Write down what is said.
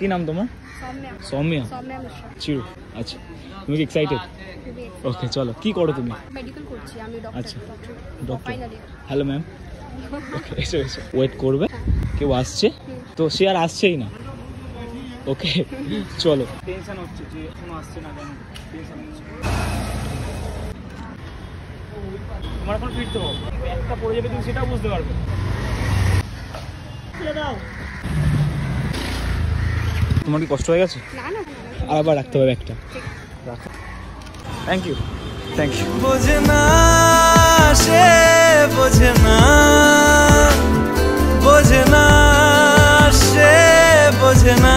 কি নাম তোমার? সৌম্যা। চিরু। আচ্ছা, তুমি কি এক্সাইটেড? ওকে চলো, কি করো তুমি? মেডিকেল করছি আমি, ডক্টর। আচ্ছা, ডক্টর। Hello ma'am. ওকে, এসো এসো, ওয়েট করবে, কেউ আসছে তো, সে আর আসছেই না। ওকে চলো। টেনশন হচ্ছে যে এখনো আসছে না কেন, টেনশন হচ্ছে। তোমার এখন ফিরতে হবে, একটা পড়ে যাবে তুমি সেটাও বুঝতে পারবে। তোমার কি কষ্ট হয়ে গেছে? আর আবার রাখতে হবে একটা। Thank you, thank you. বোঝে না সে, বোঝে না, বোঝে না সে, বোঝে না।